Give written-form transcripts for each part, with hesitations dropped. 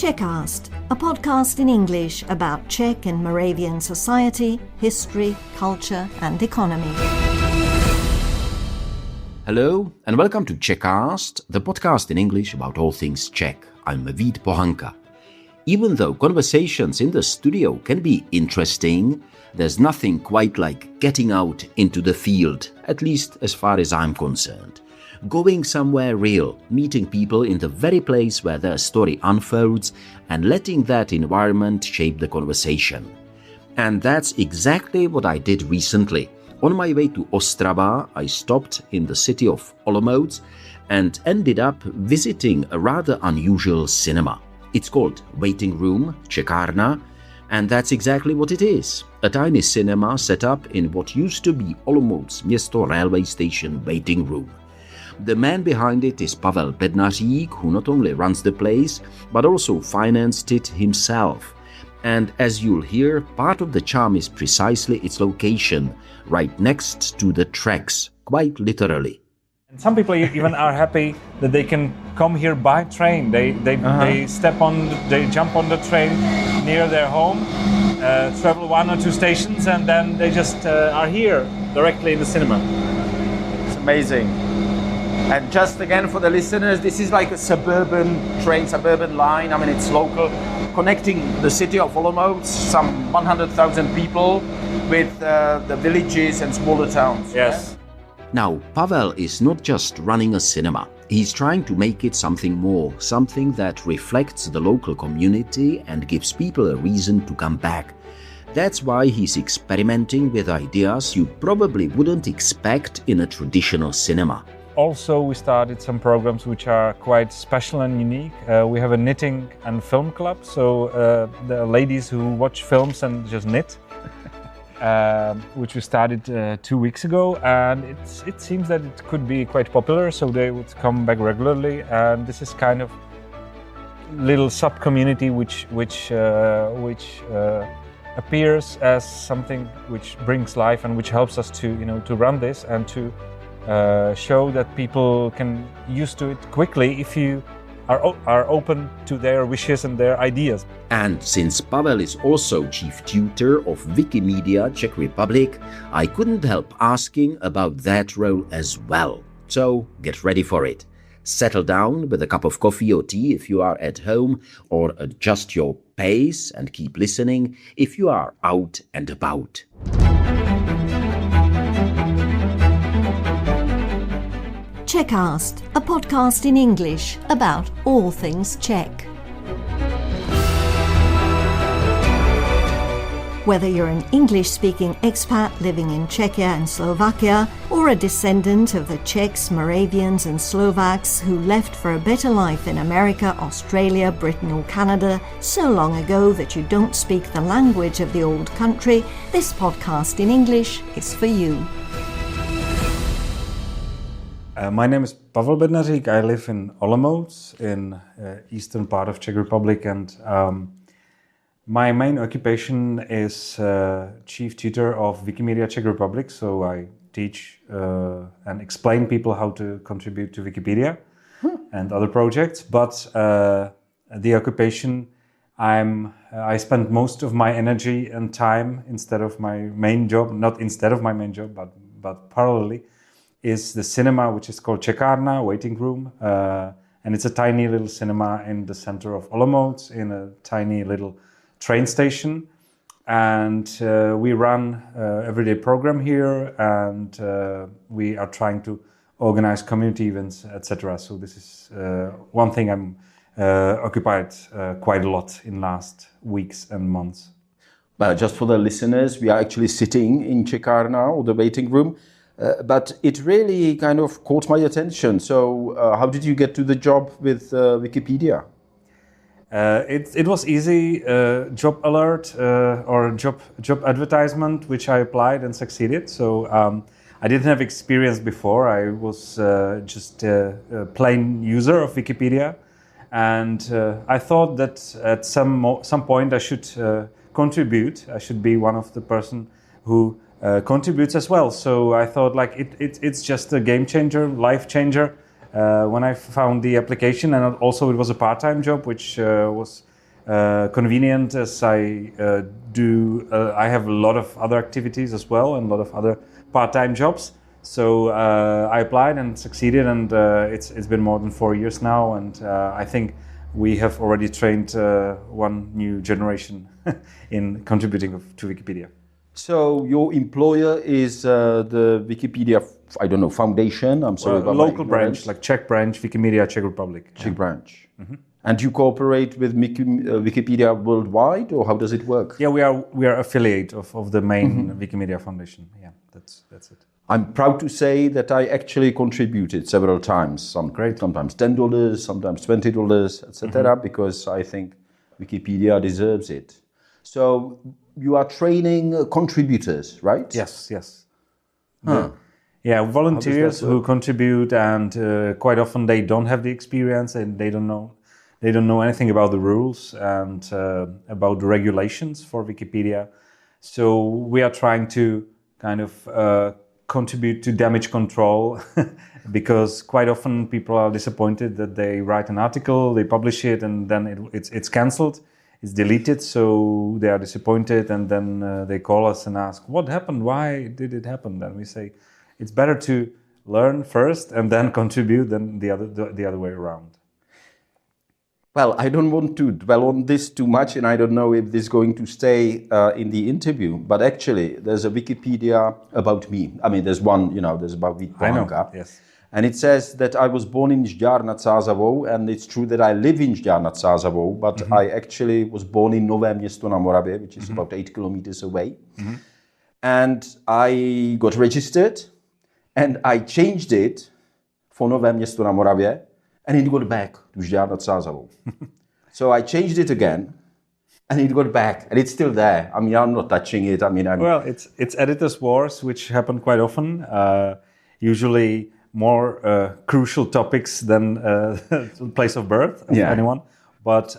Czechast, a podcast in English about Czech and Moravian society, history, culture and economy. Hello and welcome to Czechast, the podcast in English about all things Czech. I'm Vít Pohanka. Even though conversations in the studio can be interesting, there's nothing quite like getting out into the field, at least as far as I'm concerned. Going somewhere real, meeting people in the very place where their story unfolds and letting that environment shape the conversation. And that's exactly what I did recently. On my way to Ostrava, I stopped in the city of Olomouc and ended up visiting a rather unusual cinema. It's called Waiting Room, Čekárna, and that's exactly what it is. A tiny cinema set up in what used to be Olomouc Město railway station waiting room. The man behind it is Pavel Bednařík, who not only runs the place, but also financed it himself. And as you'll hear, part of the charm is precisely its location, right next to the tracks, quite literally. And some people even are happy that they can come here by train. They jump on the train near their home, travel 1 or 2 stations, and then they just are here directly in the cinema. It's amazing. And just again for the listeners, this is like a suburban line. I mean, it's local, connecting the city of Olomouc, some 100,000 people, with the villages and smaller towns. Yes. Yeah? Now, Pavel is not just running a cinema. He's trying to make it something more, something that reflects the local community and gives people a reason to come back. That's why he's experimenting with ideas you probably wouldn't expect in a traditional cinema. Also, we started some programs which are quite special and unique. We have a knitting and film club, so there are ladies who watch films and just knit, which we started 2 weeks ago, and it seems that it could be quite popular, so they would come back regularly. And this is kind of little sub-community which appears as something which brings life and which helps us to run this and to show that people can use to it quickly if you are open to their wishes and their ideas. And since Pavel is also chief tutor of Wikimedia Czech Republic, I couldn't help asking about that role as well. So get ready for it. Settle down with a cup of coffee or tea if you are at home, or adjust your pace and keep listening if you are out and about. Czechast, a podcast in English about all things Czech. Whether you're an English-speaking expat living in Czechia and Slovakia, or a descendant of the Czechs, Moravians and Slovaks who left for a better life in America, Australia, Britain or Canada so long ago that you don't speak the language of the old country, this podcast in English is for you. My name is Pavel Bednařík. I live in Olomouc in eastern part of Czech Republic, and my main occupation is chief tutor of Wikimedia Czech Republic. So I teach and explain people how to contribute to Wikipedia and other projects. But the occupation, I spend most of my energy and time instead of my main job, not instead of my main job, but parallelly, is the cinema, which is called Čekárna, Waiting Room. And it's a tiny little cinema in the center of Olomouc, in a tiny little train station. And we run everyday program here, and we are trying to organize community events, etc. So this is one thing I'm occupied quite a lot in last weeks and months. But just for the listeners, we are actually sitting in Čekárna, or the waiting room. But it really kind of caught my attention. So how did you get to the job with Wikipedia? It was easy, job alert or job advertisement, which I applied and succeeded. So I didn't have experience before. I was just a plain user of Wikipedia. And I thought that at some point I should contribute. I should be one of the person who contributes as well. So I thought it's just a game changer, life changer. When I found the application, and also it was a part-time job, which was convenient as I do. I have a lot of other activities as well and a lot of other part-time jobs. So I applied and succeeded, and it's been more than 4 years now, and I think we have already trained one new generation in contributing to Wikipedia. So your employer is the Wikipedia, I don't know, foundation? I'm sorry about local branch, like Czech branch, Wikimedia Czech Republic. Czech branch. Mm-hmm. And you cooperate with Wikipedia worldwide, or how does it work? Yeah, we are affiliate of the main Wikimedia Foundation. Yeah, that's it. I'm proud to say that I actually contributed several times. Sometimes $10, sometimes $20, etc. Because I think Wikipedia deserves it. So you are training contributors, right? Yes. Huh. Yeah, volunteers who contribute, and quite often they don't have the experience and they don't know anything about the rules and about the regulations for Wikipedia. So we are trying to kind of contribute to damage control because quite often people are disappointed that they write an article, they publish it, and then it's cancelled, it's deleted, so they are disappointed, and then they call us and ask, what happened, why did it happen? Then we say, it's better to learn first and then contribute than the other way around. Well, I don't want to dwell on this too much, and I don't know if this is going to stay in the interview, but actually there's a Wikipedia about me. I mean, there's one, there's about Vít Pohanka. Yes. And it says that I was born in Žďár nad Sázavou, and it's true that I live in Žďár nad Sázavou, but I actually was born in Nové Město na Moravě, which is about 8 kilometers away. And I got registered, and I changed it for Nové Město na Moravě, and it got back to Žďár nad Sázavou. So I changed it again, and it got back, and it's still there. I mean, I'm not touching it. I mean, well, it's editors' wars, which happen quite often. Usually more crucial topics than place of birth of anyone. But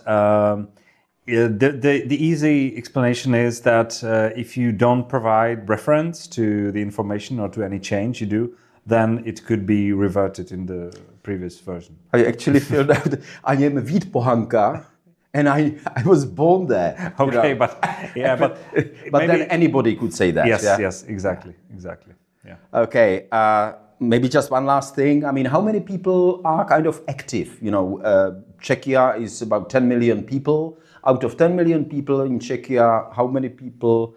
the easy explanation is that if you don't provide reference to the information or to any change you do, then it could be reverted in the previous version. I actually filled out, I am Vít Pohanka, and I was born there. Okay, but then anybody could say that. Yes, exactly. Yeah. Okay, maybe just one last thing. I mean, how many people are kind of active? Czechia is about 10 million people. Out of 10 million people in Czechia, how many people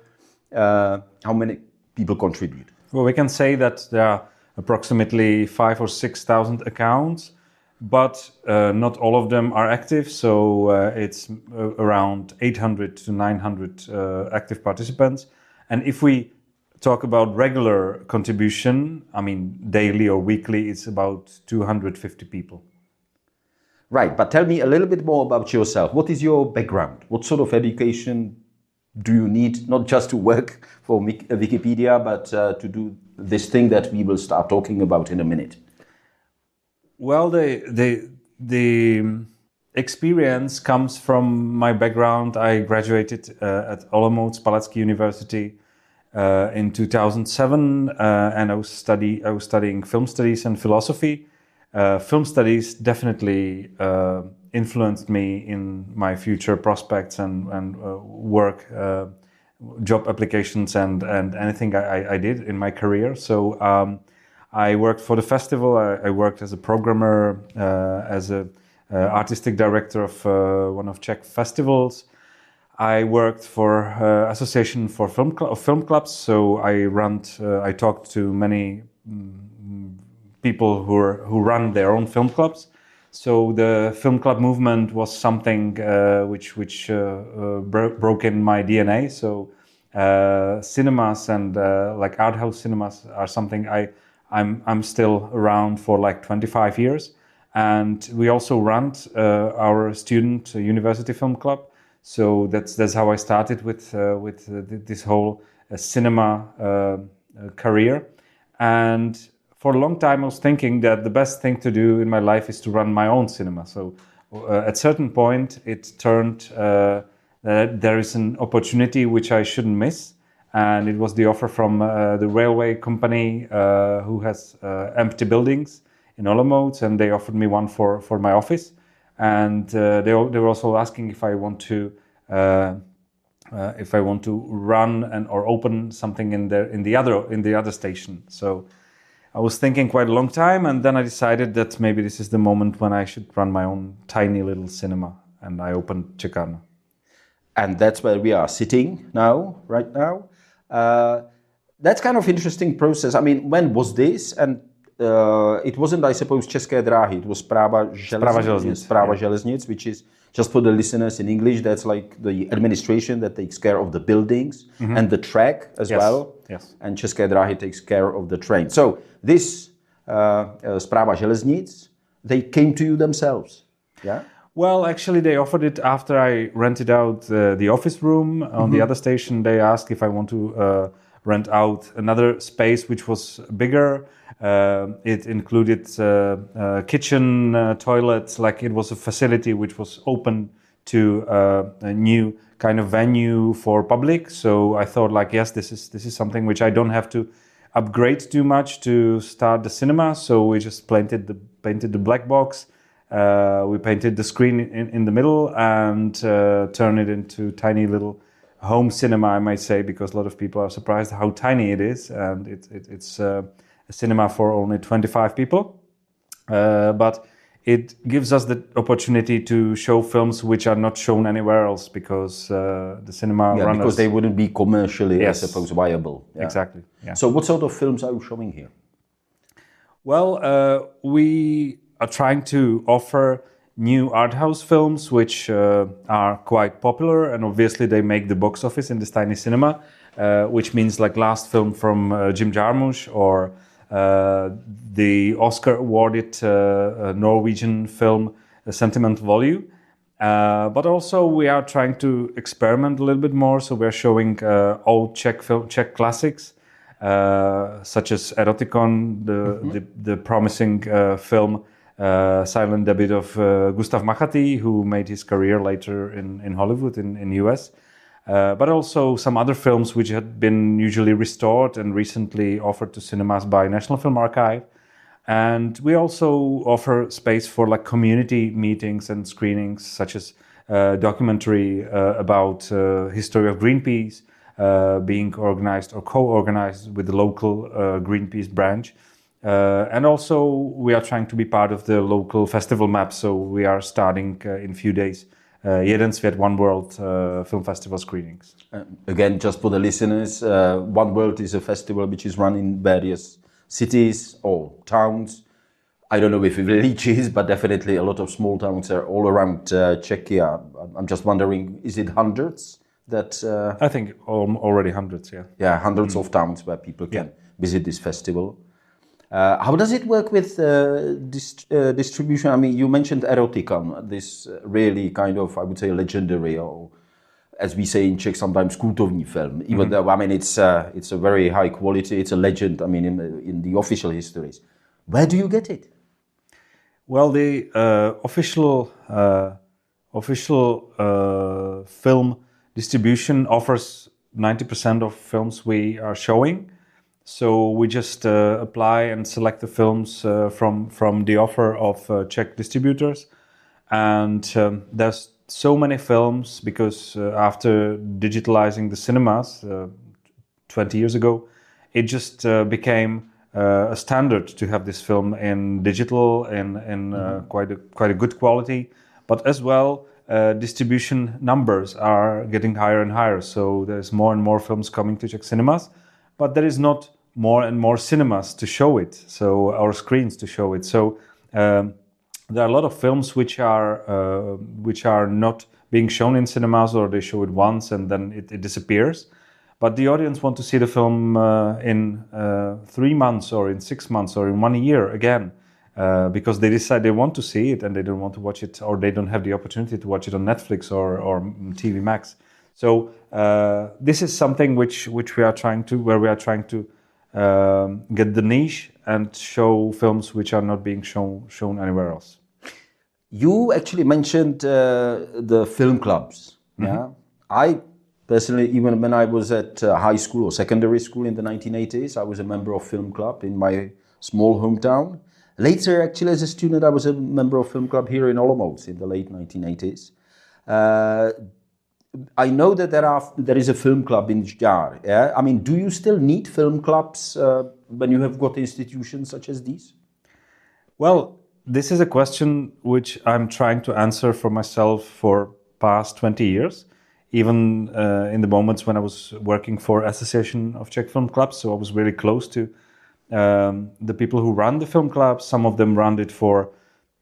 contribute? Well, we can say that there are approximately 5,000 or 6,000 accounts, but not all of them are active. So it's around 800 to 900 active participants. And if we talk about regular contribution, I mean daily or weekly, it's about 250 people. Right, but tell me a little bit more about yourself. What is your background? What sort of education do you need, not just to work for Wikipedia, but to do this thing that we will start talking about in a minute? Well, the experience comes from my background. I graduated at Olomouc Palacký University in 2007, and I was studying film studies and philosophy. Film studies definitely influenced me in my future prospects and work, job applications and anything I did in my career. So I worked for the festival. I worked as a programmer, as a artistic director of one of Czech festivals. I worked for Association for Film Clubs. So I talked to many people who run their own film clubs. So the film club movement was something which broke in my DNA. So cinemas and like art house cinemas are something I'm still around for like 25 years. And we also run our student university film club. So that's how I started with this whole cinema career. And for a long time, I was thinking that the best thing to do in my life is to run my own cinema. So at a certain point, it turned that there is an opportunity which I shouldn't miss. And it was the offer from the railway company who has empty buildings in Olomouc, and they offered me one for my office. and they were also asking if I want to run or open something in the other station. So I was thinking quite a long time, and then I decided that maybe this is the moment when I should run my own tiny little cinema, and I opened Čekárna. And that's where we are sitting right now. That's kind of interesting process. I mean, when was this? And it wasn't, I suppose, České dráhy. It was Správa železnic, which is, just for the listeners in English, that's like the administration that takes care of the buildings and the track as well. Yes. And České dráhy takes care of the train. So this Správa železnic, they came to you themselves, yeah? Well, actually, they offered it after I rented out the office room on the other station. They asked if I want to rent out another space which was bigger. It included kitchen, toilets, like it was a facility which was open to a new kind of venue for public. So I thought, like, yes, this is something which I don't have to upgrade too much to start the cinema. So we just painted the black box. We painted the screen in the middle and turned it into tiny little home cinema, I might say, because a lot of people are surprised how tiny it is, and it's a cinema for only 25 people. But it gives us the opportunity to show films which are not shown anywhere else, because the cinema runners... because they wouldn't be commercially, I suppose, viable. Yeah. Exactly. Yeah. So what sort of films are you showing here? Well, we are trying to offer new art house films which are quite popular, and obviously they make the box office in this tiny cinema, which means like last film from Jim Jarmusch, or the Oscar awarded Norwegian film Sentimental Value. But also we are trying to experiment a little bit more, so we're showing old Czech classics such as Erotikon, the promising film silent debut of Gustav Machati, who made his career later in Hollywood, in US. But also some other films which had been usually restored and recently offered to cinemas by National Film Archive. And we also offer space for like community meetings and screenings, such as documentary about history of Greenpeace being organized or co-organized with the local Greenpeace branch. And also we are trying to be part of the local festival map, so we are starting in a few days Jeden svět, One World film festival screenings. Again, just for the listeners, One World is a festival which is run in various cities or towns. I don't know if villages, but definitely a lot of small towns are all around Czechia. I'm just wondering, is it hundreds that... I think already hundreds, yeah. Yeah, hundreds of towns where people can visit this festival. How does it work with distribution? I mean, you mentioned Erotikon, this really kind of, I would say, legendary, or as we say in Czech sometimes, kultovní film. Even though, I mean, it's a very high quality, it's a legend, I mean, in the official histories. Where do you get it? Well, the official film distribution offers 90% of films we are showing. So we just apply and select the films from the offer of Czech distributors. And there's so many films because after digitalizing the cinemas 20 years ago, it just became a standard to have this film in digital and quite a good quality. But as well, distribution numbers are getting higher and higher. So there's more and more films coming to Czech cinemas, but there is not more and more cinemas to show it, so our screens to show it. So there are a lot of films which are not being shown in cinemas, or they show it once and then it disappears. But the audience want to see the film in 3 months or in 6 months or in 1 year again, because they decide they want to see it and they don't want to watch it, or they don't have the opportunity to watch it on Netflix or TV Max. So this is something which we are trying to get the niche and show films which are not being shown anywhere else. You actually mentioned the film clubs. Yeah, I personally, even when I was at high school or secondary school in the 1980s, I was a member of film club in my small hometown. Later, actually, as a student, I was a member of film club here in Olomouc in the late 1980s. I know that there is a film club in Žďár. Yeah? I mean, do you still need film clubs when you have got institutions such as these? Well, this is a question which I'm trying to answer for myself for past 20 years, even in the moments when I was working for Association of Czech Film Clubs. So I was really close to the people who run the film clubs. Some of them ran it for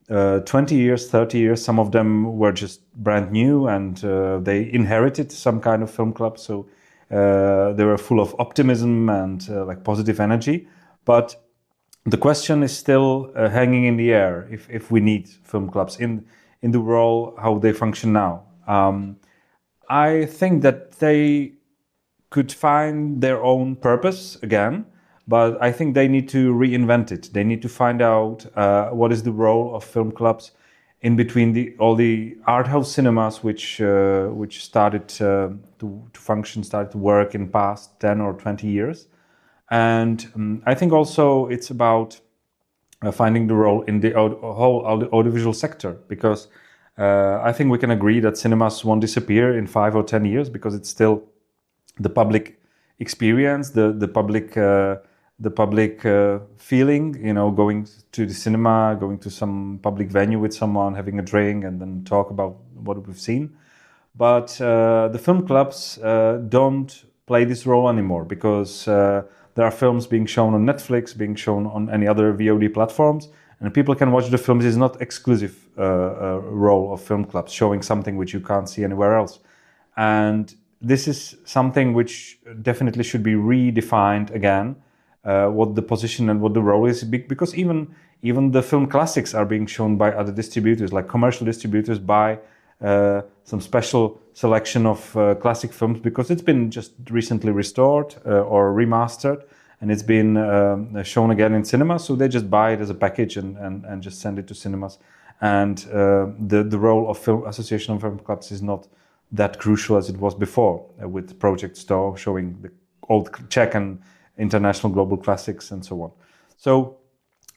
20 years, 30 years. Some of them were just brand new and they inherited some kind of film club. So they were full of optimism and like positive energy. But the question is still hanging in the air if we need film clubs in the role how they function now. I think that they could find their own purpose again, but I think they need to reinvent it. They need to find out what is the role of film clubs in between all the art house cinemas which started to function, started to work in past 10 or 20 years. And I think also it's about finding the role in the whole audiovisual sector, because I think we can agree that cinemas won't disappear in 5 or 10 years, because it's still the public experience, the public feeling, going to the cinema, going to some public venue with someone, having a drink, and then talk about what we've seen. But the film clubs don't play this role anymore, because there are films being shown on Netflix, being shown on any other VOD platforms, and people can watch the films. It's not exclusive role of film clubs, showing something which you can't see anywhere else. And this is something which definitely should be redefined again, what the position and what the role is, because even the film classics are being shown by other distributors, like commercial distributors buy some special selection of classic films because it's been just recently restored or remastered, and it's been shown again in cinemas. So they just buy it as a package and just send it to cinemas. And the role of Association of Film Clubs is not that crucial as it was before, with Project Store showing the old Czech and international global classics and so on. So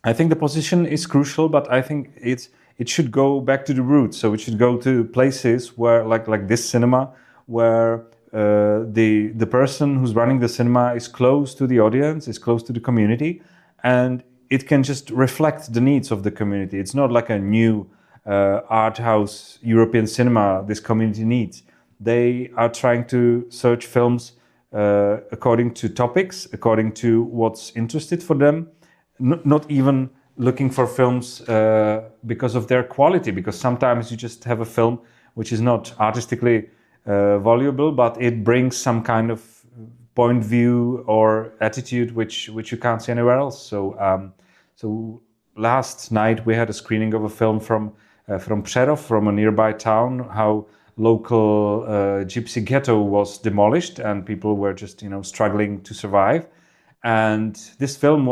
I think the position is crucial, but I think it should go back to the roots. So it should go to places where, like this cinema, where the person who's running the cinema is close to the audience, is close to the community, and it can just reflect the needs of the community. It's not like a new art house European cinema this community needs. They are trying to search films according to topics, according to what's interested for them, not even looking for films because of their quality, because sometimes you just have a film which is not artistically valuable, but it brings some kind of point view or attitude which you can't see anywhere else. So last night we had a screening of a film from Přerov, from a nearby town, how local gypsy ghetto was demolished and people were just struggling to survive. And this film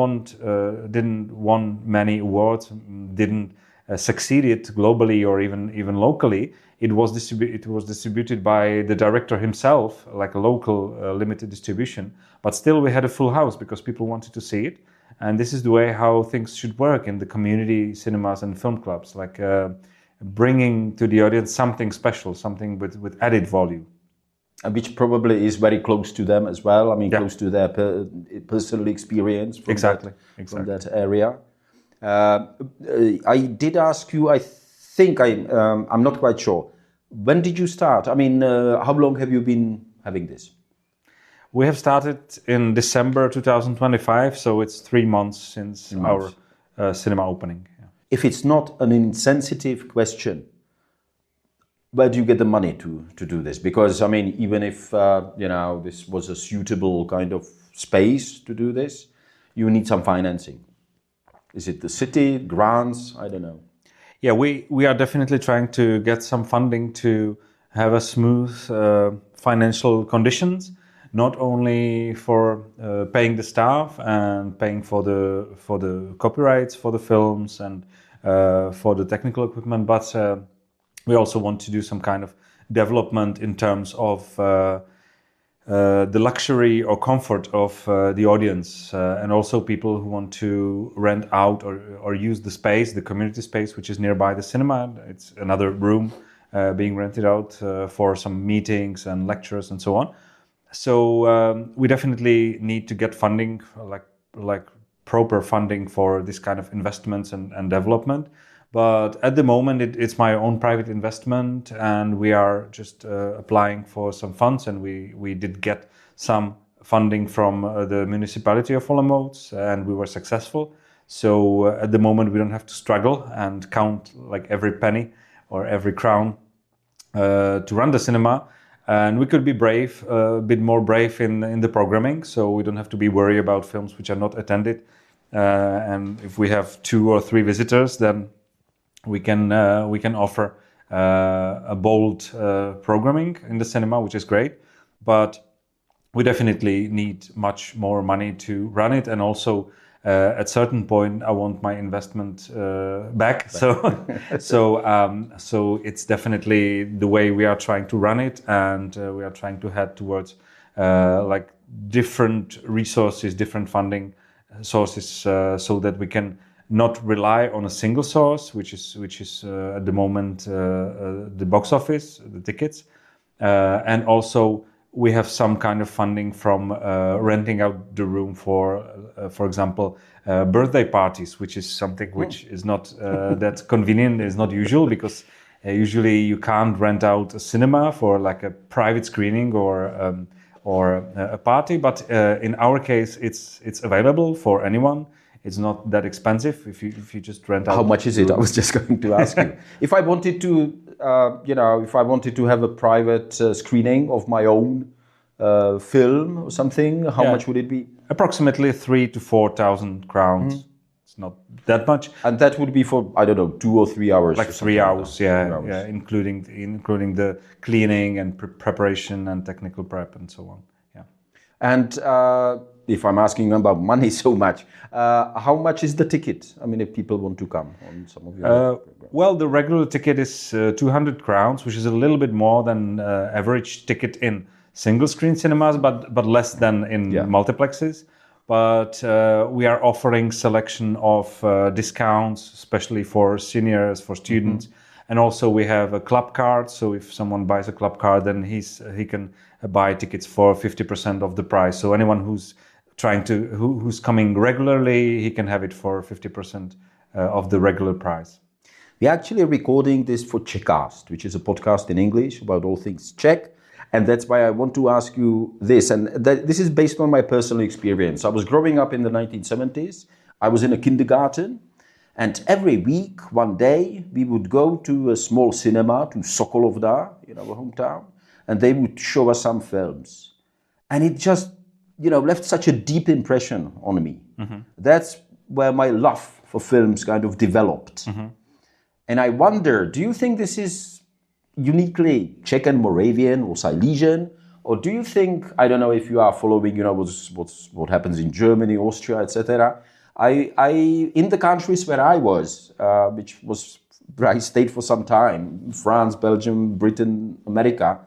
didn't won many awards, didn't succeed globally or even locally. It was distributed by the director himself, like a local limited distribution. But still, we had a full house because people wanted to see it. And this is the way how things should work in the community cinemas and film clubs, like bringing to the audience something special, something with added value. Which probably is very close to them as well. I mean, close to their personal experience from that area. I did ask you, I think I'm not quite sure. When did you start? I mean, how long have you been having this? We have started in December 2025, so it's 3 months since our cinema opening. Yeah. If it's not an insensitive question, where do you get the money to do this? Because, I mean, even if, this was a suitable kind of space to do this, you need some financing. Is it the city, grants? I don't know. Yeah, we are definitely trying to get some funding to have a smooth financial conditions, not only for paying the staff and paying for the copyrights for the films and for the technical equipment, but we also want to do some kind of development in terms of the luxury or comfort of the audience, and also people who want to rent out or use the space, the community space, which is nearby the cinema. It's another room being rented out for some meetings and lectures and so on. So we definitely need to get funding, like proper funding for this kind of investments and development. But at the moment, it's my own private investment, and we are just applying for some funds, and we did get some funding from the municipality of Olomouc, and we were successful. So at the moment, we don't have to struggle and count like every penny or every crown to run the cinema. And we could be brave, a bit more brave in the programming, so we don't have to be worried about films which are not attended. And if we have 2 or 3 visitors, then we can offer a bold programming in the cinema, which is great. But we definitely need much more money to run it, and also at certain point I want my investment back. So it's definitely the way we are trying to run it, and we are trying to head towards like different resources, different funding sources, so that we can not rely on a single source, which is at the moment the box office, the tickets, and also we have some kind of funding from renting out the room for example, birthday parties, which is something which is not that convenient, is not usual, because usually you can't rent out a cinema for like a private screening or a party. But in our case, it's available for anyone. It's not that expensive if you just rent out. How much is it? I was just going to ask you. If I wanted to, if I wanted to have a private screening of my own film or something, how much would it be? Approximately 3,000 to 4,000 crowns. It's not that much. And that would be for, I don't know, 2 or 3 hours. Like 3 hours, like that. 3 hours. including the cleaning and preparation and technical prep and so on. Yeah. And if I'm asking about money so much, how much is the ticket? I mean, if people want to come on some of your programs. Well, the regular ticket is 200 crowns, which is a little bit more than average ticket in single screen cinemas, but less than in multiplexes. But we are offering selection of discounts, especially for seniors, for students. And also we have a club card. So if someone buys a club card, then he can buy tickets for 50% of the price. So anyone who's who's coming regularly, he can have it for 50% of the regular price. We're actually recording this for Czechast, which is a podcast in English about all things Czech. And that's why I want to ask you this. And this is based on my personal experience. I was growing up in the 1970s. I was in a kindergarten. And every week, one day, we would go to a small cinema, to Sokolovda, in our hometown. And they would show us some films. And it just, left such a deep impression on me. That's where my love for films kind of developed. And I wonder, do you think this is uniquely Czech and Moravian or Silesian? Or do you think, I don't know if you are following, what happens in Germany, Austria, etc. In the countries where I was, where I stayed for some time, France, Belgium, Britain, America,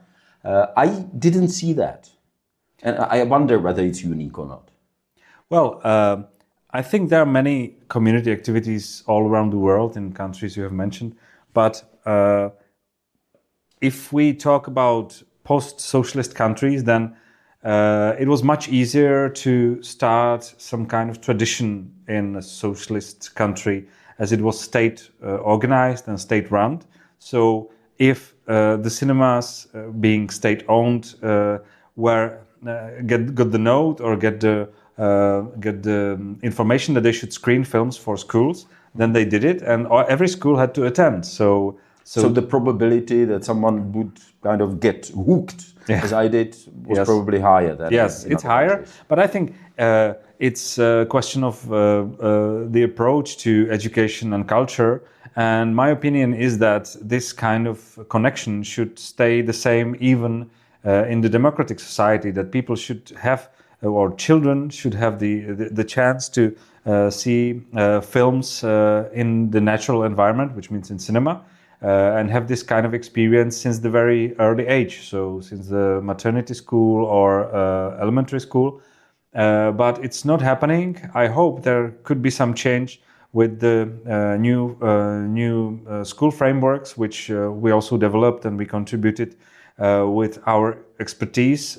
I didn't see that. And I wonder whether it's unique or not. Well, I think there are many community activities all around the world in countries you have mentioned. But if we talk about post-socialist countries, then it was much easier to start some kind of tradition in a socialist country, as it was state organized and state run. So if the cinemas being state owned got the note or get the information that they should screen films for schools, then they did it, and every school had to attend. So the probability that someone would kind of get hooked, as I did, was probably higher than it's higher. Countries. But I think it's a question of the approach to education and culture. And my opinion is that this kind of connection should stay the same even in the democratic society, that people should have, or children should have the chance to see films in the natural environment, which means in cinema. and have this kind of experience since the very early age. So since the maternity school or elementary school. But it's not happening. I hope there could be some change with the new school frameworks, which we also developed and we contributed with our expertise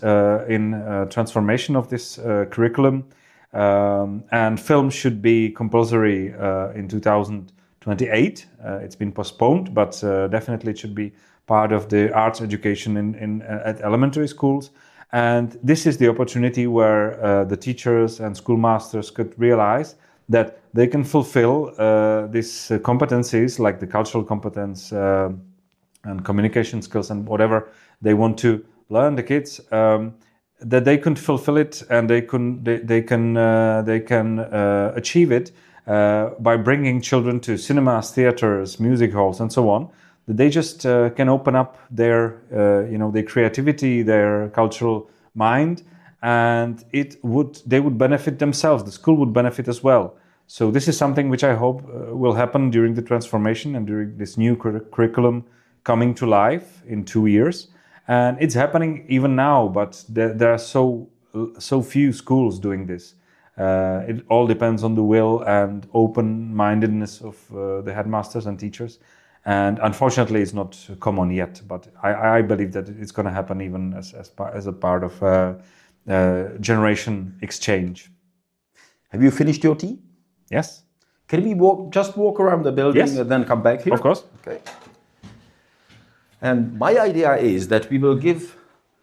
in transformation of this curriculum. And film should be compulsory in 2028. It's been postponed, but definitely it should be part of the arts education at elementary schools. And this is the opportunity where the teachers and schoolmasters could realize that they can fulfill these competencies, like the cultural competence and communication skills and whatever they want to learn, the kids, that they can fulfill it and they can achieve it by bringing children to cinemas, theaters, music halls, and so on. That they just can open up their their creativity, their cultural mind, and they would benefit themselves. The school would benefit as well. So this is something which I hope will happen during the transformation and during this new curriculum coming to life in 2 years. And it's happening even now, but there are so few schools doing this. It all depends on the will and open-mindedness of the headmasters and teachers. And unfortunately, it's not common yet. But I believe that it's going to happen even as a part of generation exchange. Have you finished your tea? Yes. Can we walk around the building and then come back here? Of course. Okay. And my idea is that we will give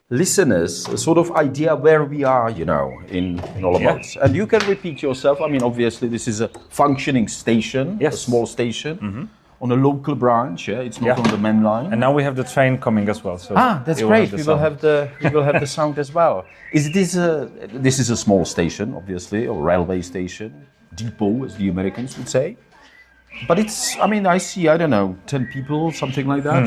listeners a sort of idea where we are, in Olomouc. Yeah. And you can repeat yourself. I mean, obviously, this is a functioning station, a small station, on a local branch. Yeah, it's not on the main line. And now we have the train coming as well. So that's great. We will have the sound as well. This is a small station, obviously, or railway station, depot, as the Americans would say. But I see, 10 people, something like that.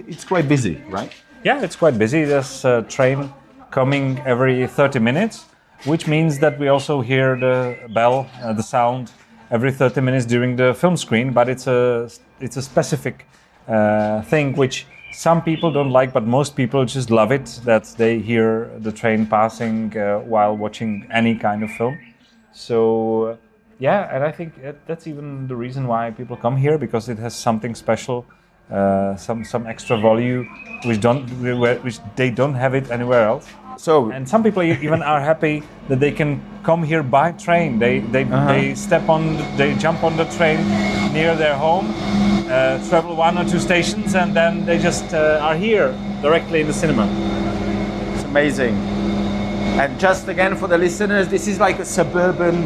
It's quite busy, right? Yeah, it's quite busy. There's a train coming every 30 minutes, which means that we also hear the bell, the sound, every 30 minutes during the film screen. But it's a specific thing which some people don't like, but most people just love it, that they hear the train passing while watching any kind of film. So... yeah, and I think that's even the reason why people come here, because it has something special, some extra value, which they don't have it anywhere else. And some people even are happy that they can come here by train. They jump on the train near their home, travel 1 or 2 stations, and then they just are here directly in the cinema. It's amazing. And just again for the listeners, this is like a suburban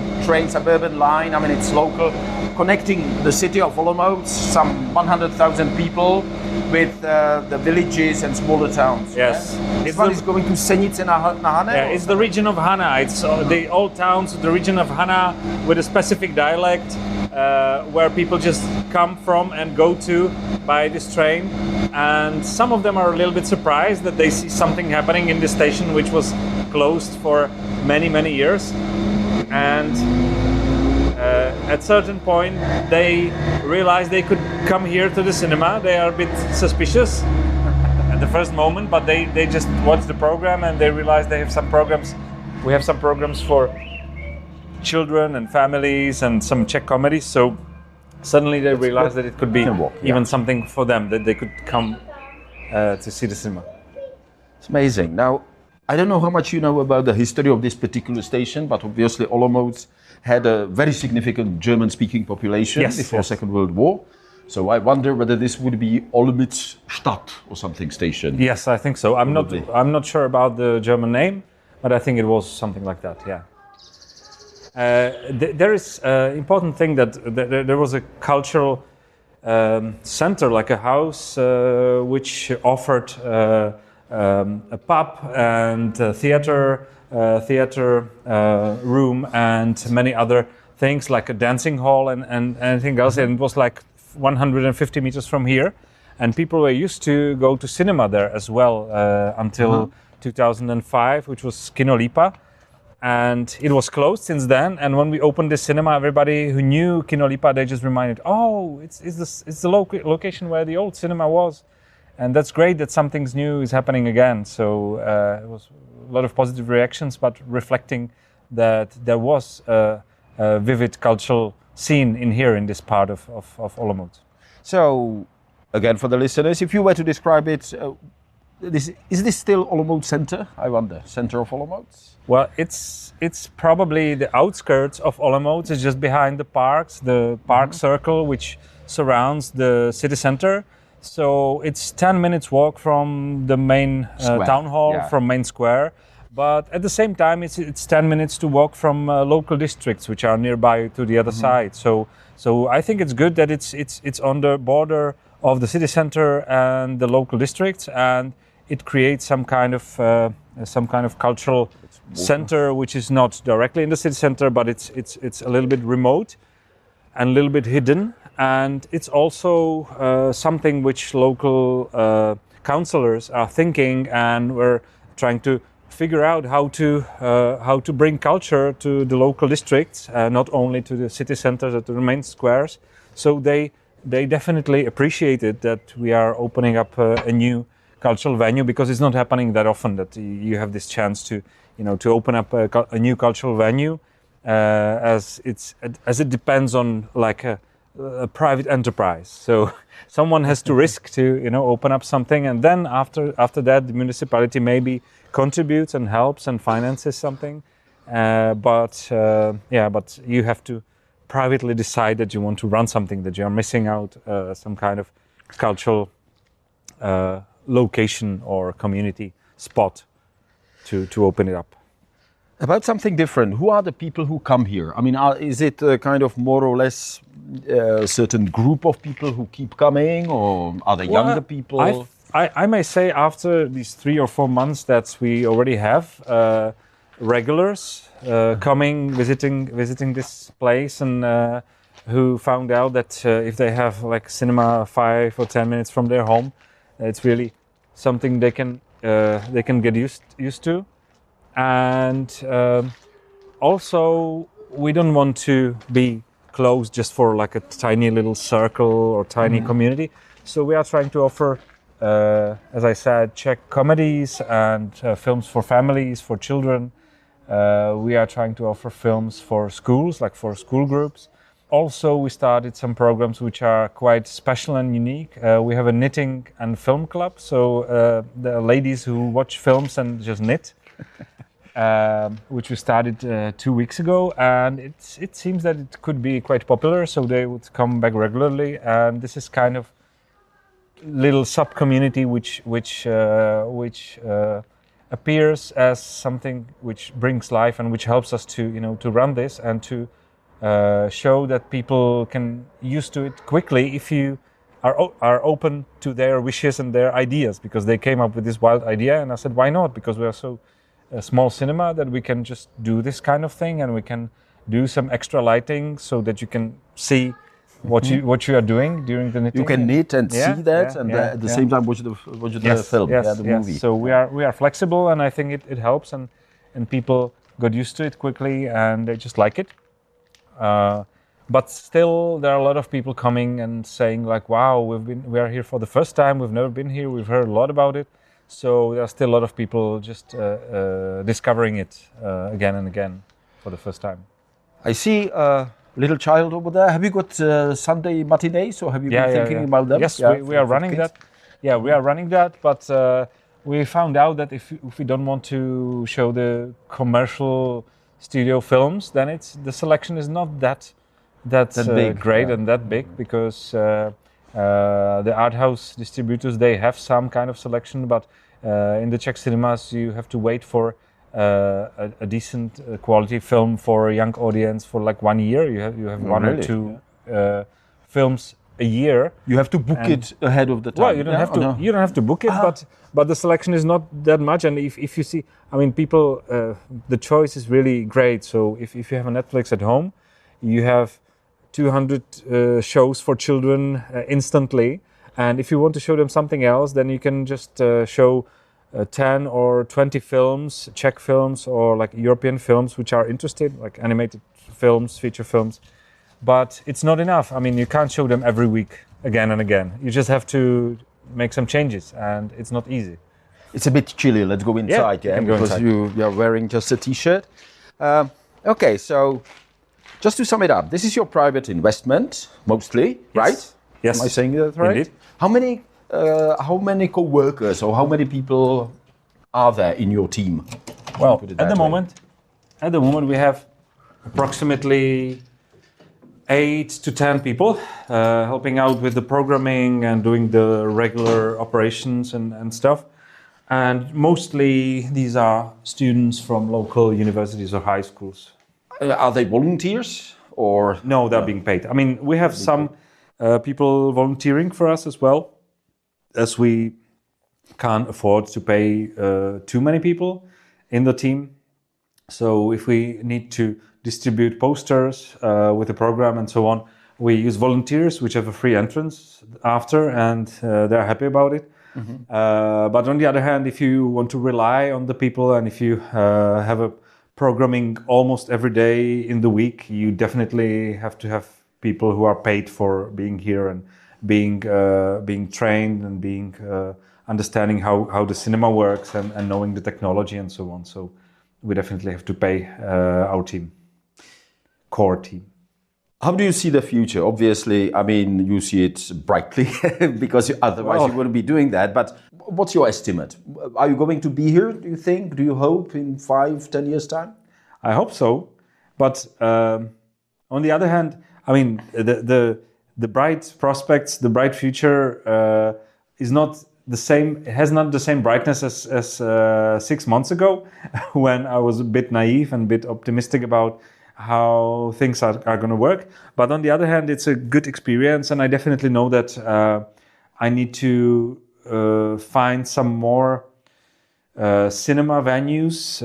line. I mean, it's local, connecting the city of Olomouc, some 100,000 people, with the villages and smaller towns. Yes. Yeah? This one is going to Senice na Hané? Yeah, it's the region of Hana. It's the old towns, the region of Hana, with a specific dialect, where people just come from and go to by this train. And some of them are a little bit surprised that they see something happening in this station, which was closed for many, many years. And at certain point, they realize they could come here to the cinema. They are a bit suspicious at the first moment, but they just watch the program and they realize they have some programs. We have some programs for children and families and some Czech comedies. So suddenly they realize that it could be even something for them, that they could come to see the cinema. It's amazing. Now, I don't know how much you know about the history of this particular station, but obviously Olomouc had a very significant German-speaking population before Second World War. So I wonder whether this would be Olomouc Stadt or something station. Yes, I think so. I'm not sure about the German name, but I think it was something like that. Yeah. There is an important thing that there was a cultural center, like a house, which offered a pub and a theater room and many other things, like a dancing hall and anything else. And it was like 150 meters from here, and people were used to go to cinema there as well until 2005, which was Kino Lipa. and it was closed since then. And when we opened this cinema, everybody who knew Kino Lipa, they just reminded, oh, it's the location where the old cinema was. And that's great that something's new is happening again. So it was a lot of positive reactions, but reflecting that there was a vivid cultural scene in here in this part of Olomouc. So, again, for the listeners, if you were to describe it, is this still Olomouc Center? I wonder, center of Olomouc? Well, it's probably the outskirts of Olomouc. It's just behind the parks, the park circle, which surrounds the city center. So it's 10 minutes walk from the main town hall, from main square. But at the same time, it's 10 minutes to walk from local districts, which are nearby to the other side. So I think it's good that it's on the border of the city center and the local districts, and it creates some kind of cultural center, which is not directly in the city center, but it's a little bit remote and a little bit hidden. And it's also something which local councillors are thinking, and we're trying to figure out how to bring culture to the local districts, not only to the city centers or to the main squares. So they definitely appreciated that we are opening up a new cultural venue, because it's not happening that often that you have this chance to open up a new cultural venue, as it depends on like a private enterprise. So someone has to risk to open up something, and then after that the municipality maybe contributes and helps and finances something. But you have to privately decide that you want to run something, that you are missing out some kind of cultural location or community spot to open it up. About something different, who are the people who come here? I mean, is it a kind of more or less a certain group of people who keep coming, or are they younger people? I may say after these 3 or 4 months that we already have regulars coming, visiting this place, and who found out that if they have like cinema 5 or 10 minutes from their home, it's really something they can get used to. And also we don't want to be closed just for like a tiny little circle or tiny community. So we are trying to offer, as I said, Czech comedies and films for families, for children. We are trying to offer films for schools, like for school groups. Also, we started some programs which are quite special and unique. We have a knitting and film club. So the ladies who watch films and just knit. Which we started 2 weeks ago, and it seems that it could be quite popular, so they would come back regularly. And this is kind of little sub-community which appears as something which brings life and which helps us to run this and to show that people can used to it quickly if you are open to their wishes and their ideas, because they came up with this wild idea, and I said, why not? Because we are so a small cinema that we can just do this kind of thing, and we can do some extra lighting so that you can see what you are doing during the knitting. You can knit and see that, and at the same time watch the film, the movie. So we are flexible, and I think it helps, and people got used to it quickly, and they just like it. But still, there are a lot of people coming and saying like, "Wow, we are here for the first time. We've never been here. We've heard a lot about it." So there are still a lot of people just discovering it again and again for the first time. I see a little child over there. Have you got Sunday matinees, or have you been thinking about them? Yes, we are running that. Yeah, we are running that, but we found out that if we don't want to show the commercial studio films, then the selection is not that big, great and that big, because the art house distributors, they have some kind of selection, but in the Czech cinemas you have to wait for a decent quality film for a young audience for like 1 year. You have one or two films a year. You have to book it ahead of the time. Well, you don't have to. No? You don't have to book it, but the selection is not that much. And if you see, I mean, people, the choice is really great. So if you have a Netflix at home, you have 200 shows for children instantly. And if you want to show them something else, then you can just show 10 or 20 films, Czech films or like European films which are interested, like animated films, feature films. But it's not enough. I mean, you can't show them every week again and again. You just have to make some changes, and it's not easy. It's a bit chilly. Let's go inside, you can go because inside. you are wearing just a t-shirt. Okay, so just to sum it up, this is your private investment, mostly, right? Yes. Am I saying that right? Indeed. How many co-workers or how many people are there in your team? Well, Put it at that the way. moment we have approximately 8 to 10 people helping out with the programming and doing the regular operations and stuff. And mostly these are students from local universities or high schools. Are they volunteers or? No, they're being paid. I mean, we have some people volunteering for us as well, as we can't afford to pay too many people in the team. So if we need to distribute posters with the program and so on, we use volunteers, which have a free entrance after, and they're happy about it. But on the other hand, if you want to rely on the people and if you have a programming almost every day in the week, you definitely have to have people who are paid for being here and being trained and being understanding how the cinema works and knowing the technology and so on. So we definitely have to pay our team, core team. How do you see the future? Obviously, I mean, you see it brightly because otherwise you wouldn't be doing that. But what's your estimate? Are you going to be here, do you think? Do you hope in 5-10 years' time? I hope so. But on the other hand, I mean, the bright prospects, the bright future is not the same. It has not the same brightness as 6 months ago, when I was a bit naive and a bit optimistic about how things are going to work. But on the other hand, it's a good experience, and I definitely know that I need to find some more cinema venues,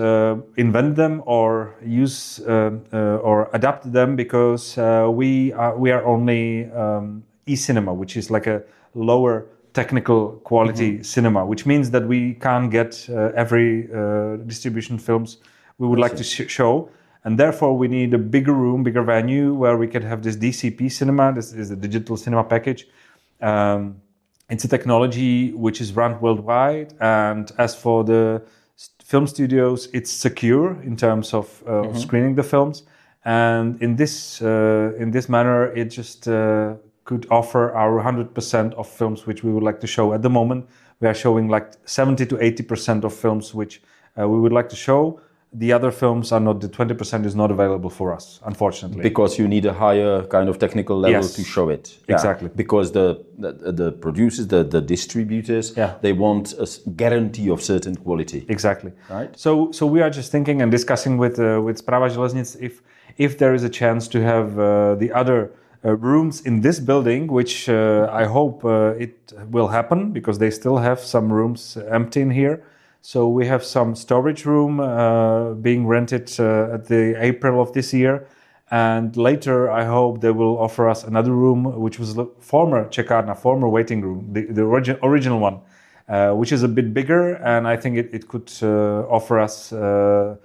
invent them or use or adapt them, because we are only e-cinema, which is like a lower technical quality cinema, which means that we can't get every distribution films we would like to show. And therefore, we need a bigger room, bigger venue where we can have this DCP cinema. This is a digital cinema package. It's a technology which is run worldwide. And as for the film studios, it's secure in terms of screening the films. And in this manner, it just could offer our 100% of films which we would like to show. At the moment, we are showing like 70 to 80% of films which we would like to show. The other films are not, the 20% is not available for us, unfortunately. Because you need a higher kind of technical level to show it. Yeah. Exactly. Because the producers, the distributors, they want a guarantee of certain quality. Exactly. Right. So we are just thinking and discussing with Správa železnic if there is a chance to have the other rooms in this building, which I hope it will happen, because they still have some rooms empty in here. So we have some storage room being rented at the April of this year. And later, I hope they will offer us another room, which was the former Čekárna, former waiting room, the original one, which is a bit bigger. And I think it could offer us a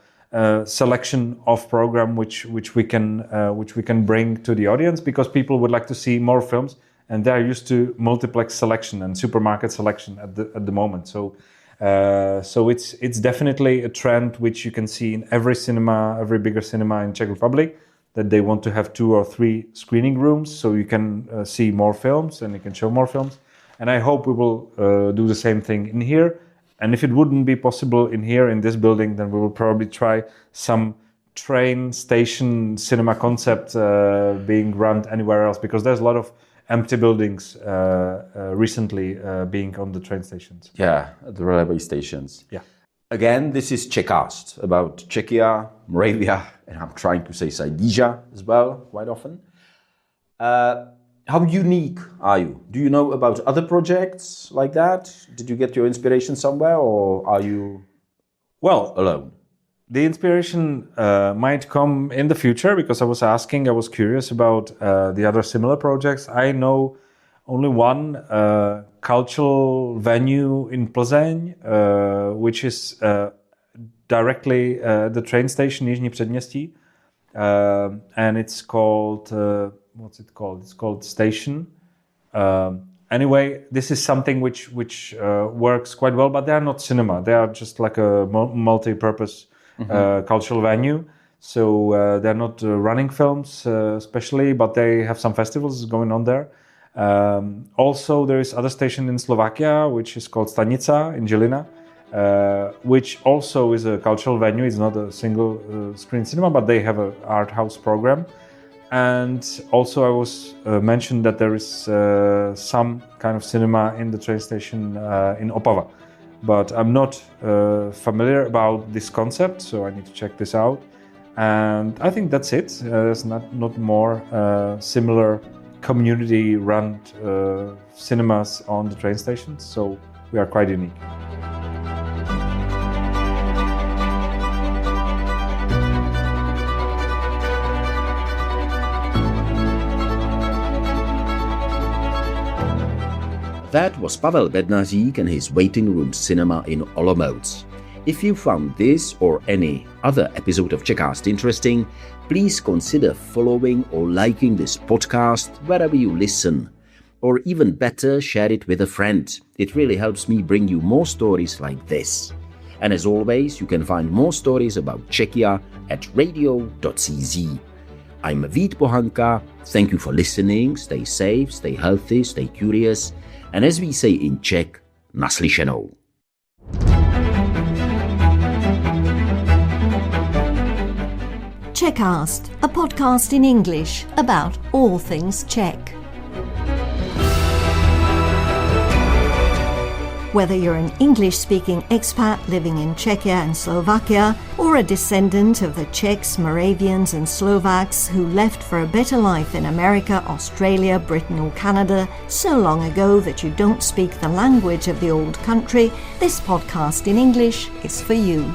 selection of program which we can bring to the audience, because people would like to see more films, and they're used to multiplex selection and supermarket selection at the moment. So it's definitely a trend which you can see in every bigger cinema in Czech Republic, that they want to have 2 or 3 screening rooms, so you can see more films and you can show more films. And I hope we will do the same thing in here. And if it wouldn't be possible in here, in this building, then we will probably try some train station cinema concept being run anywhere else, because there's a lot of empty buildings recently being on the train stations. Yeah, the railway stations. Yeah. Again, this is Czechast, about Czechia, Moravia, and I'm trying to say Silesia as well, quite often. How unique are you? Do you know about other projects like that? Did you get your inspiration somewhere, or are you alone? The inspiration might come in the future, because I was curious about the other similar projects. I know only one cultural venue in Plzeň, which is directly the train station Jižní Předměstí, and it's called what's it called? It's called Station. Anyway, this is something which works quite well, but they are not cinema. They are just like a multi-purpose cultural venue. So they're not running films especially, but they have some festivals going on there. Also, there is other station in Slovakia, which is called Stanica in Žilina, which also is a cultural venue. It's not a single screen cinema, but they have an art house program. And also I was mentioned that there is some kind of cinema in the train station in Opava. But I'm not familiar about this concept, so I need to check this out. And I think that's it. There's not more similar community-run cinemas on the train stations, so we are quite unique. That was Pavel Bednařík and his waiting room cinema in Olomouc. If you found this or any other episode of Czechast interesting, please consider following or liking this podcast wherever you listen. Or even better, share it with a friend. It really helps me bring you more stories like this. And as always, you can find more stories about Czechia at radio.cz. I'm Vít Pohanka. Thank you for listening. Stay safe, stay healthy, stay curious. And as we say in Czech, naslyšenou. Czechast, a podcast in English about all things Czech. Whether you're an English-speaking expat living in Czechia and Slovakia, or a descendant of the Czechs, Moravians and Slovaks who left for a better life in America, Australia, Britain or Canada so long ago that you don't speak the language of the old country, this podcast in English is for you.